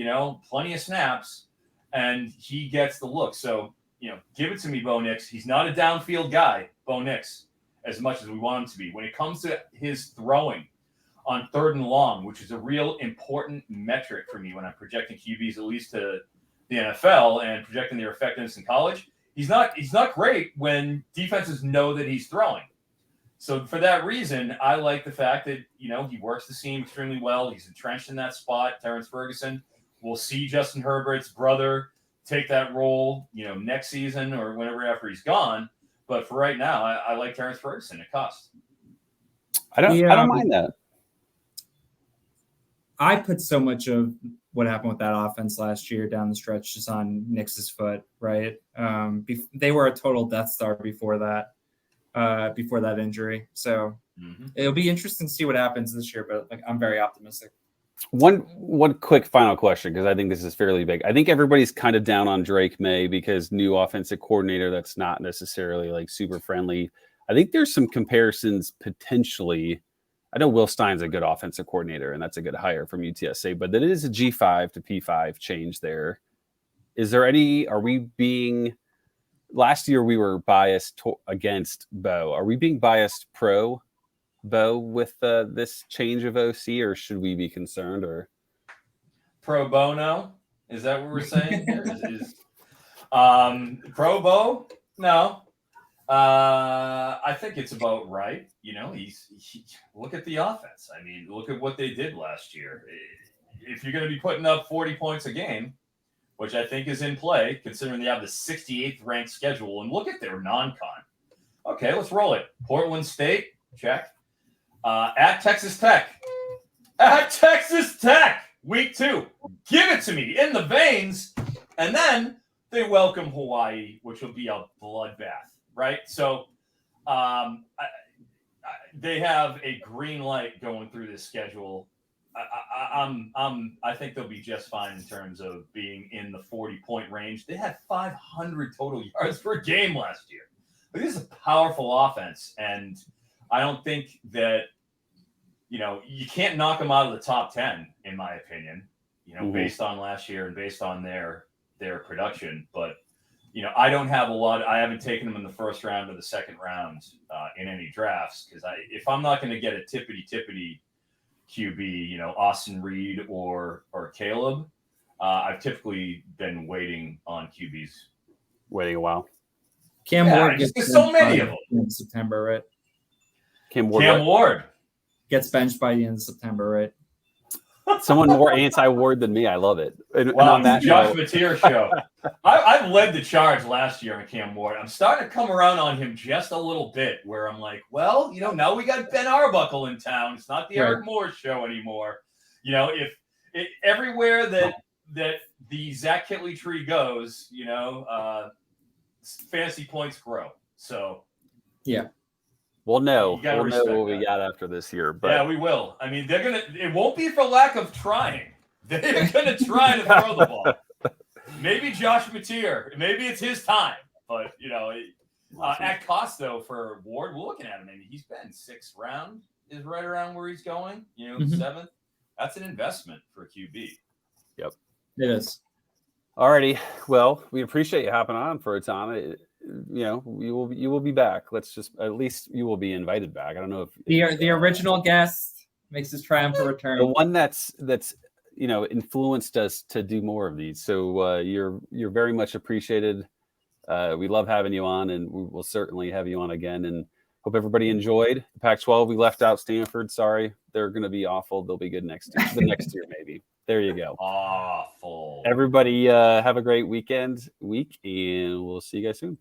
plenty of snaps, and he gets the look. So, give it to me, Bo Nix. He's not a downfield guy, Bo Nix, as much as we want him to be. When it comes to his throwing on 3rd and long, which is a real important metric for me when I'm projecting QBs, at least to the NFL and projecting their effectiveness in college, he's not great when defenses know that he's throwing. So for that reason, I like the fact that, he works the seam extremely well. He's entrenched in that spot, Terrence Ferguson. We'll see Justin Herbert's brother take that role, next season or whenever after he's gone. But for right now, I like Terrence Ferguson at cost. I don't mind that. I put so much of what happened with that offense last year down the stretch just on Nix's foot, right? They were a total Death Star before that injury. So it'll be interesting to see what happens this year, but I'm very optimistic. One quick final question, because I think this is fairly big. I think everybody's kind of down on Drake May because new offensive coordinator that's not necessarily super friendly. I think there's some comparisons potentially. I know Will Stein's a good offensive coordinator, and that's a good hire from UTSA, but that is a G5 to P5 change there. Is there any, last year we were biased against Bo. Are we being biased pro Bo with this change of OC, or should we be concerned? Or pro bono? Is that what we're saying here? Pro Bo? No. I think it's about right. Look at the offense. I mean, look at what they did last year. If you're going to be putting up 40 points a game, which I think is in play, considering they have the 68th ranked schedule. And look at their non-con. Okay, let's roll it. Portland State, check. At Texas Tech. Week 2. Give it to me in the veins. And then they welcome Hawaii, which will be a bloodbath, right? So they have a green light going through this schedule. I think they'll be just fine in terms of being in the 40-point range. They had 500 total yards per game last year. But this is a powerful offense, and I don't think that you can't knock them out of the top 10, in my opinion. Based on last year and based on their production. But I don't have I haven't taken them in the first round or the second round in any drafts because if I'm not going to get a tippity QB, Austin Reed or Caleb, I've typically been waiting on QBs. Waiting a while. Cam Ward gets there's so many of them in September, right? Cam Ward gets benched by the end of September, right? Someone more anti-Ward than me. I love it. And on that Josh Mateer show. I've led the charge last year on Cam Ward. I'm starting to come around on him just a little bit where I'm like, well, now we got Ben Arbuckle in town. It's not the Eric Moore show anymore. If everywhere that the Zach Kitley tree goes, fantasy points grow. So yeah. We'll know what we got after this year. But yeah, we will. I mean, it won't be for lack of trying. They're going to try to throw the ball. Maybe Josh Mateer. Maybe it's his time. But, at cost, though, for Ward, we're looking at him. I mean, he's been 6th round, is right around where he's going. 7th. That's an investment for a QB. Yep. It is. Alrighty. Well, we appreciate you hopping on for a time. You will be back. Let's just, at least you will be invited back. I don't know if the original guest makes his triumphant return. The one that's influenced us to do more of these. So you're very much appreciated. We love having you on, and we will certainly have you on again. And hope everybody enjoyed the Pac-12. We left out Stanford. Sorry, they're going to be awful. They'll be good next year. The next year, maybe. There you go. Awful. Everybody have a great week, and we'll see you guys soon.